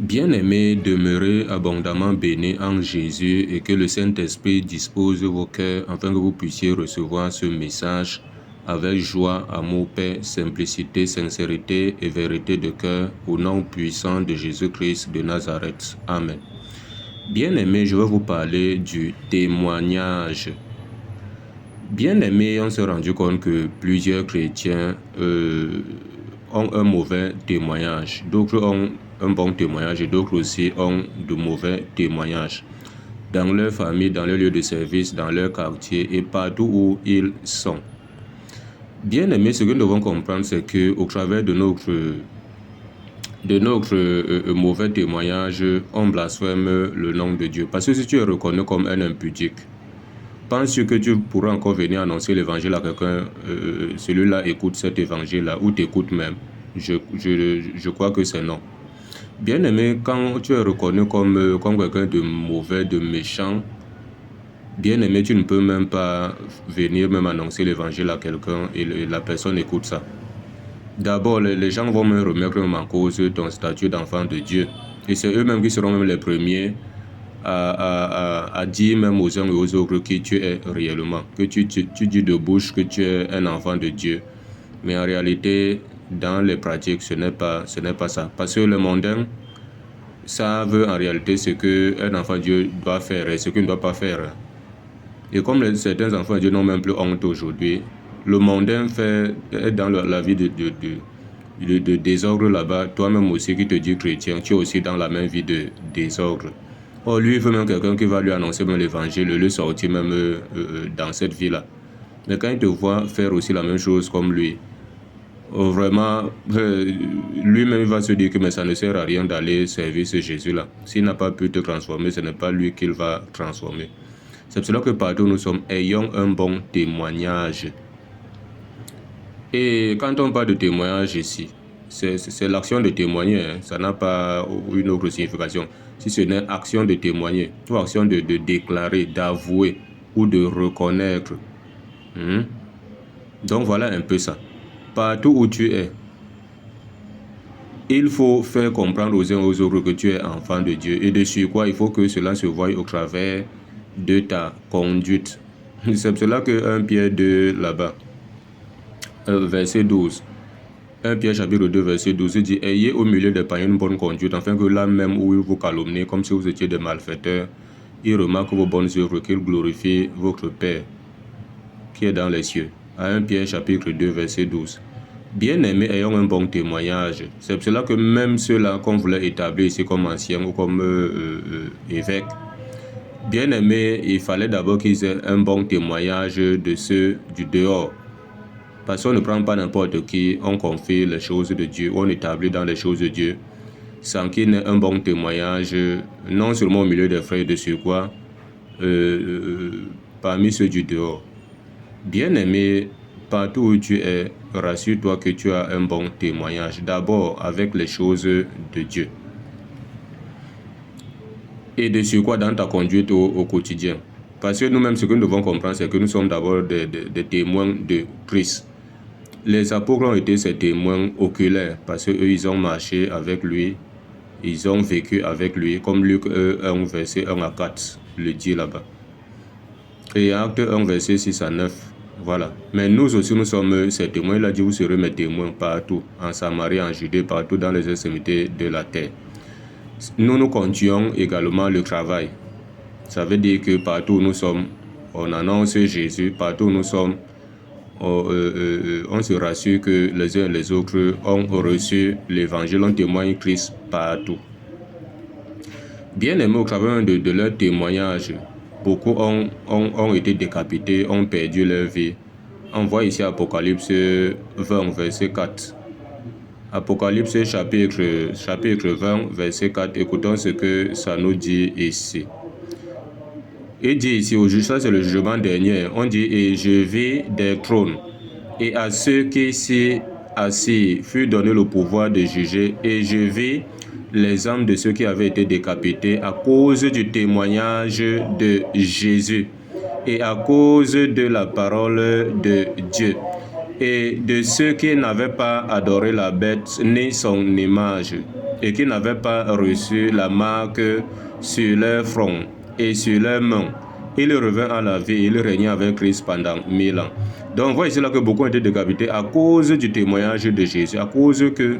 Bien-aimés, demeurez abondamment bénis en Jésus et que le Saint-Esprit dispose vos cœurs afin que vous puissiez recevoir ce message avec joie, amour, paix, simplicité, sincérité et vérité de cœur au nom puissant de Jésus-Christ de Nazareth. Amen. Bien-aimés, je vais vous parler du témoignage. Bien-aimés, on s'est rendu compte que plusieurs chrétiens ont un mauvais témoignage. D'autres ont un bon témoignage et d'autres aussi ont de mauvais témoignages. Dans leur famille, dans leur lieu de service, dans leur quartier et partout où ils sont. Bien-aimés, ce que nous devons comprendre, c'est qu'au travers de notre mauvais témoignage, on blasphème le nom de Dieu. Parce que si tu es reconnu comme un impudique, penses-tu que tu pourras encore venir annoncer l'évangile à quelqu'un, celui-là écoute cet évangile-là, ou t'écoute même? Je crois que c'est non. Bien-aimé, quand tu es reconnu comme quelqu'un de mauvais, de méchant, bien-aimé, tu ne peux même pas venir même annoncer l'évangile à quelqu'un et la personne écoute ça. D'abord, les gens vont me remettre en cause ton statut d'enfant de Dieu. Et c'est eux-mêmes qui seront même les premiers à dire même aux uns et aux autres qui tu es réellement. Que tu dis de bouche que tu es un enfant de Dieu. Mais en réalité, dans les pratiques, ce n'est pas ça. Parce que le mondain savent en réalité ce qu'un enfant de Dieu doit faire et ce qu'il ne doit pas faire. Et comme certains enfants de Dieu n'ont même plus honte aujourd'hui, le mondain est dans la vie de désordre là-bas. Toi-même aussi qui te dis chrétien, tu es aussi dans la même vie de désordre. Or, lui, il veut même quelqu'un qui va lui annoncer même l'évangile, le sortir même dans cette vie-là. Mais quand il te voit faire aussi la même chose comme lui, vraiment, lui-même va se dire que mais ça ne sert à rien d'aller servir ce Jésus-là. S'il n'a pas pu te transformer, ce n'est pas lui qu'il va transformer. C'est pour cela que partout nous sommes, ayons un bon témoignage. Et quand on parle de témoignage ici, c'est l'action de témoigner, hein. Ça n'a pas une autre signification. Si ce n'est action de témoigner, ou action de déclarer, d'avouer ou de reconnaître. Donc voilà un peu ça. Partout où tu es, il faut faire comprendre aux uns et aux autres que tu es enfant de Dieu. Et de surcroît, il faut que cela se voie au travers de ta conduite. C'est pour cela que 1 Pierre 2 là-bas, verset 12. 1 Pierre chapitre 2 verset 12 dit « Ayez au milieu des païens une bonne conduite, afin que là même où ils vous calomnient, comme si vous étiez des malfaiteurs, ils remarquent vos bonnes œuvres, qu'ils glorifient votre Père qui est dans les cieux. » À 1 Pierre chapitre 2 verset 12. Bien-aimés, ayons un bon témoignage. C'est pour cela que même ceux-là qu'on voulait établir ici comme anciens ou comme évêques, bien-aimés, il fallait d'abord qu'ils aient un bon témoignage de ceux du dehors. Parce qu'on ne prend pas n'importe qui, on confie les choses de Dieu, on établit dans les choses de Dieu, sans qu'il n'ait un bon témoignage, non seulement au milieu des frères de surcroît, parmi ceux du dehors. Bien-aimé, partout où tu es, rassure-toi que tu as un bon témoignage, d'abord avec les choses de Dieu. Et de surcroît dans ta conduite au quotidien. Parce que nous-mêmes, ce que nous devons comprendre, c'est que nous sommes d'abord des témoins de Christ. Les apôtres ont été ses témoins oculaires parce qu'eux, ils ont marché avec lui, ils ont vécu avec lui, comme Luc 1, verset 1 à 4 le dit là-bas. Et Acte 1, verset 6 à 9, voilà. Mais nous aussi, nous sommes ses témoins. Il a dit, vous serez mes témoins partout, en Samarie, en Judée, partout dans les extrémités de la terre. Nous continuons également le travail. Ça veut dire que partout où nous sommes, on annonce Jésus, partout où nous sommes, on se rassure que les uns et les autres ont reçu l'évangile, on témoigne Christ partout. Bien aimés, au travers de leur témoignage, beaucoup ont été décapités, ont perdu leur vie. On voit ici Apocalypse 20, verset 4. Apocalypse chapitre 20, verset 4. Écoutons ce que ça nous dit ici. Il dit ici, au juge, ça c'est le jugement dernier, on dit, et je vis des trônes, et à ceux qui s'y assis fut donné le pouvoir de juger, et je vis les âmes de ceux qui avaient été décapités à cause du témoignage de Jésus, et à cause de la parole de Dieu, et de ceux qui n'avaient pas adoré la bête ni son image. et qui n'avaient pas reçu la marque sur leur front et sur leurs mains. Il revint à la vie et il régnait avec Christ pendant 1000 ans. Donc on voit ici là que beaucoup ont été décapités à cause du témoignage de Jésus, à cause de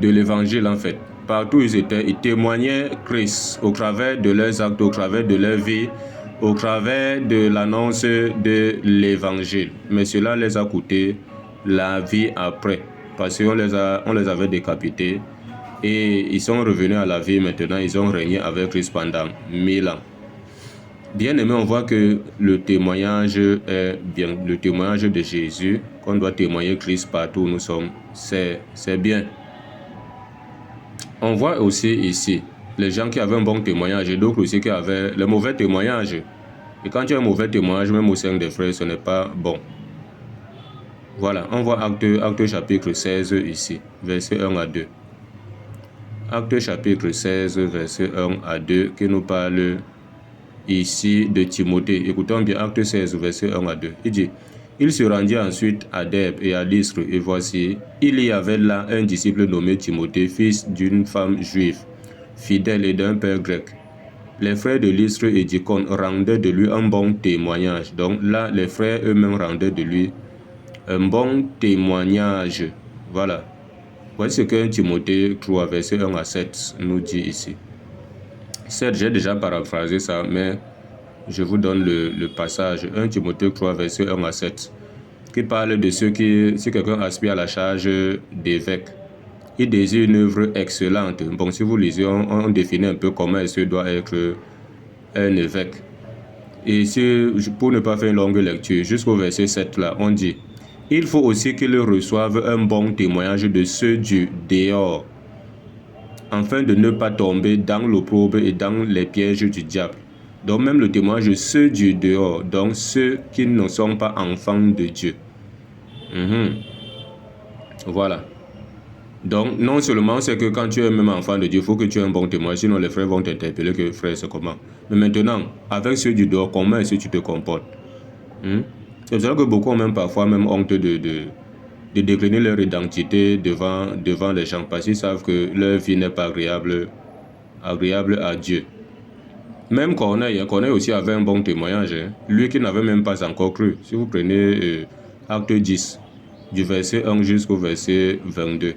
l'évangile en fait. Partout où ils étaient, ils témoignaient Christ au travers de leurs actes, au travers de leur vie, au travers de l'annonce de l'évangile. Mais cela les a coûté la vie après, parce qu'on les avait décapités et ils sont revenus à la vie maintenant, ils ont régné avec Christ pendant 1000 ans. Bien aimé, on voit que le témoignage est bien, le témoignage de Jésus, qu'on doit témoigner Christ partout où nous sommes, c'est bien. On voit aussi ici les gens qui avaient un bon témoignage et d'autres aussi qui avaient le mauvais témoignage. Et quand tu as un mauvais témoignage, même au sein des frères, ce n'est pas bon. Voilà, on voit Acte chapitre 16 ici, verset 1 à 2. Acte chapitre 16, verset 1 à 2, qui nous parle ici de Timothée. Écoutons bien Acte 16, verset 1 à 2. Il dit, il se rendit ensuite à Derbe et à Lystre, et voici, il y avait là un disciple nommé Timothée, fils d'une femme juive, fidèle et d'un père grec. Les frères de Lystre et d'Icône rendaient de lui un bon témoignage. Donc là, les frères eux-mêmes rendaient de lui un bon témoignage. Voilà. Voici ce qu'un Timothée 3, verset 1 à 7 nous dit ici. Certes, j'ai déjà paraphrasé ça, mais je vous donne le passage. 1 Timothée 3, verset 1 à 7, qui parle de ceux qui, si quelqu'un aspire à la charge d'évêque, il désire une œuvre excellente. Bon, si vous lisez, on définit un peu comment est-ce que doit être un évêque. Et pour ne pas faire une longue lecture, jusqu'au verset 7 là, on dit, il faut aussi qu'il reçoive un bon témoignage de ceux du dehors, afin de ne pas tomber dans l'opprobre et dans les pièges du diable. Donc même le témoignage de ceux du dehors, donc ceux qui ne sont pas enfants de Dieu. Voilà. Donc non seulement c'est que quand tu es même enfant de Dieu, il faut que tu aies un bon témoignage, sinon les frères vont t'interpeller que frère c'est comment. Mais maintenant, avec ceux du dehors, comment est-ce que tu te comportes? C'est pour ça que beaucoup ont même parfois même honte de décliner leur identité devant les gens, parce qu'ils savent que leur vie n'est pas agréable à Dieu. Même Corneille aussi avait un bon témoignage, hein. Lui qui n'avait même pas encore cru. Si vous prenez Acte 10, du verset 1 jusqu'au verset 22.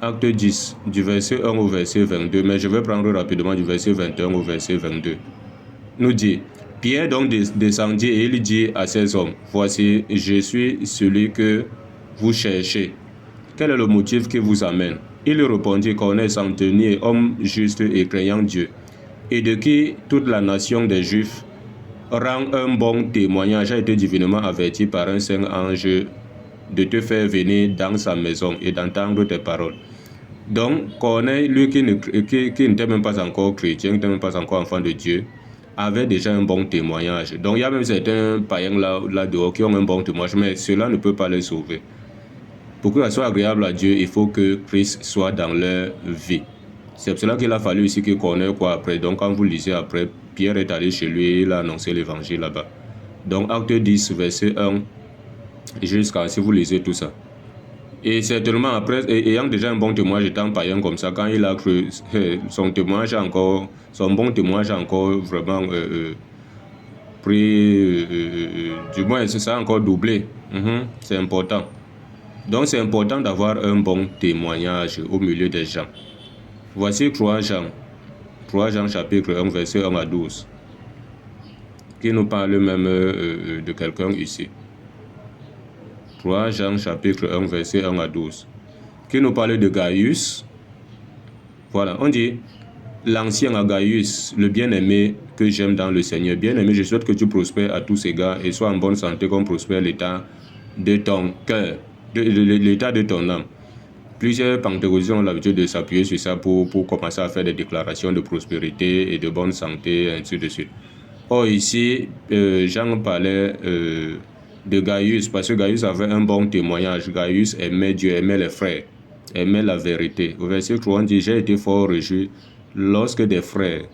Acte 10, du verset 1 au verset 22, mais je vais prendre rapidement du verset 21 au verset 22. Nous dit, Pierre donc descendit et il dit à ces hommes, voici, je suis celui que vous cherchez. Quel est le motif qui vous amène? Il répondit, Corneille centenier, homme juste et craignant Dieu, et de qui toute la nation des Juifs rend un bon témoignage, a été divinement averti par un saint ange de te faire venir dans sa maison et d'entendre tes paroles. Donc, Corneille, lui qui n'était même pas encore chrétien, qui n'était même pas encore enfant de Dieu, avait déjà un bon témoignage. Donc, il y a même certains païens là dehors qui ont un bon témoignage, mais cela ne peut pas les sauver. Pour que ça soit agréable à Dieu, il faut que Christ soit dans leur vie. C'est pour cela qu'il a fallu ici que Corneille quoi après. Donc, quand vous lisez après, Pierre est allé chez lui, il a annoncé l'évangile là-bas. Donc, Acte 10, verset 1, jusqu'à si vous lisez tout ça. Et certainement après, ayant déjà un bon témoignage étant païen comme ça, quand il a cru, son bon témoignage a encore vraiment pris, du moins ça a encore doublé. C'est important. Donc c'est important d'avoir un bon témoignage au milieu des gens. Voici 3 Jean chapitre 1, verset 1 à 12, qui nous parle même de quelqu'un ici. 3 Jean chapitre 1, verset 1 à 12, qui nous parle de Gaius. Voilà, on dit, l'ancien à Gaius, le bien-aimé que j'aime dans le Seigneur. Bien-aimé, je souhaite que tu prospères à tous égards et sois en bonne santé comme prospère l'état de ton cœur, l'état de ton âme. Plusieurs pentecôtistes ont l'habitude de s'appuyer sur ça pour commencer à faire des déclarations de prospérité et de bonne santé, et ainsi de suite. Or ici, Jean parlait de Gaius, parce que Gaius avait un bon témoignage. Gaius aimait Dieu, aimait les frères, aimait la vérité. Au verset 3, on dit, j'ai été fort réjoui lorsque des frères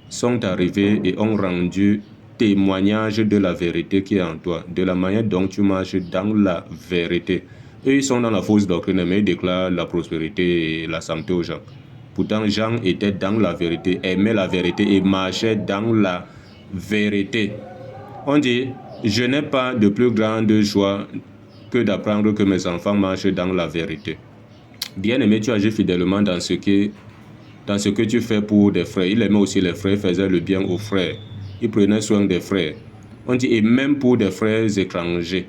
sont arrivés et ont rendu témoignage de la vérité qui est en toi, de la manière dont tu marches dans la vérité. Eux, ils sont dans la fausse doctrine, mais ils déclarent la prospérité et la santé aux gens. Pourtant, Jean était dans la vérité, aimait la vérité et marchait dans la vérité. On dit, je n'ai pas de plus grande joie que d'apprendre que mes enfants marchent dans la vérité. Bien-aimé, tu agis fidèlement dans ce que tu fais pour des frères. Il aimait aussi les frères, faisait le bien aux frères. Il prenait soin des frères. On dit, et même pour des frères étrangers,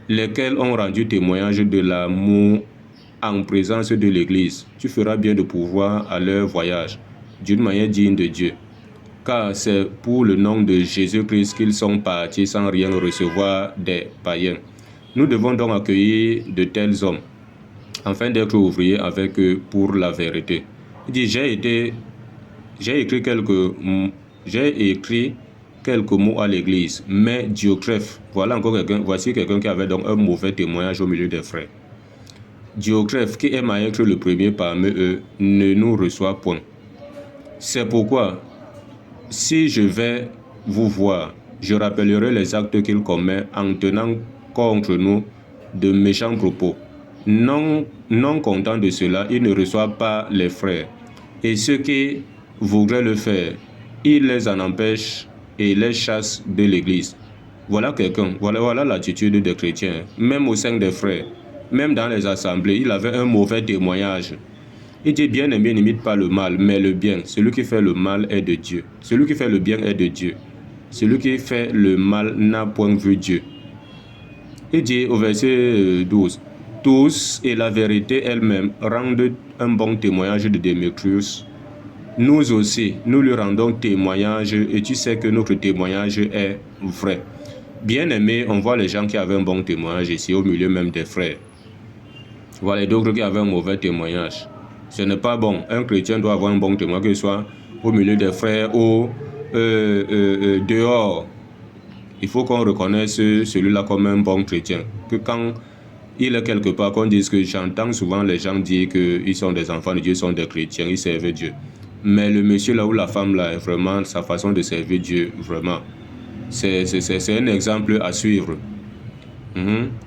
lesquels ont rendu témoignage de l'amour en présence de l'Église. Tu feras bien de pouvoir à leur voyage d'une manière digne de Dieu. Car c'est pour le nom de Jésus-Christ qu'ils sont partis sans rien recevoir des païens. Nous devons donc accueillir de tels hommes, afin d'être ouvriers avec eux pour la vérité. Il dit, j'ai écrit quelques mots à l'église, mais Dioclès, voici quelqu'un qui avait donc un mauvais témoignage au milieu des frères. Dioclès, qui aime à être le premier parmi eux, ne nous reçoit point. C'est pourquoi, si je vais vous voir, je rappellerai les actes qu'il commet en tenant contre nous de méchants propos. Non content de cela, il ne reçoit pas les frères. Et ceux qui voudraient le faire, il les en empêche et les chasse de l'église. Voilà l'attitude des chrétiens, même au sein des frères, même dans les assemblées, il avait un mauvais témoignage. Il dit, bien-aimé, n'imite pas le mal, mais le bien. Celui qui fait le mal est de Dieu. Celui qui fait le bien est de Dieu. Celui qui fait le mal n'a point vu Dieu. Il dit au verset 12, tous et la vérité elle-même rendent un bon témoignage de Démétrius. Nous aussi, nous lui rendons témoignage et tu sais que notre témoignage est vrai. Bien aimé, on voit les gens qui avaient un bon témoignage ici, au milieu même des frères. Voilà d'autres qui avaient un mauvais témoignage. Ce n'est pas bon. Un chrétien doit avoir un bon témoignage, que ce soit au milieu des frères ou dehors. Il faut qu'on reconnaisse celui-là comme un bon chrétien. Que quand il est quelque part, qu'on dise que j'entends souvent les gens dire qu'ils sont des enfants de Dieu, sont des chrétiens, ils servent Dieu. Mais le monsieur là ou la femme là, vraiment, sa façon de servir Dieu, vraiment, c'est un exemple à suivre.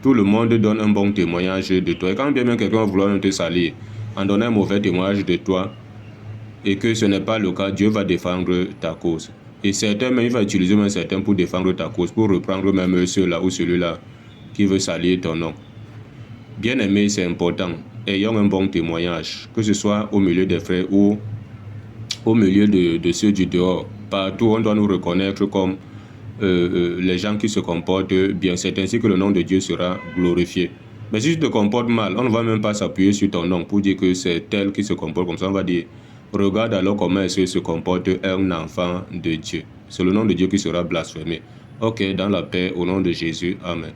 Tout le monde donne un bon témoignage de toi. Et quand bien même quelqu'un va vouloir te salir, en donnant un mauvais témoignage de toi, et que ce n'est pas le cas, Dieu va défendre ta cause. Et certains, même, il va utiliser même certains pour défendre ta cause, pour reprendre même ceux-là ou celui-là qui veut salir ton nom. Bien aimé, c'est important. Ayons un bon témoignage, que ce soit au milieu des frères ou au milieu de ceux du dehors. Partout, on doit nous reconnaître comme les gens qui se comportent bien. C'est ainsi que le nom de Dieu sera glorifié. Mais si tu te comportes mal, on ne va même pas s'appuyer sur ton nom pour dire que c'est tel qui se comporte comme ça. On va dire, regarde alors comment est-ce que se comporte un enfant de Dieu. C'est le nom de Dieu qui sera blasphémé. Ok, dans la paix, au nom de Jésus. Amen.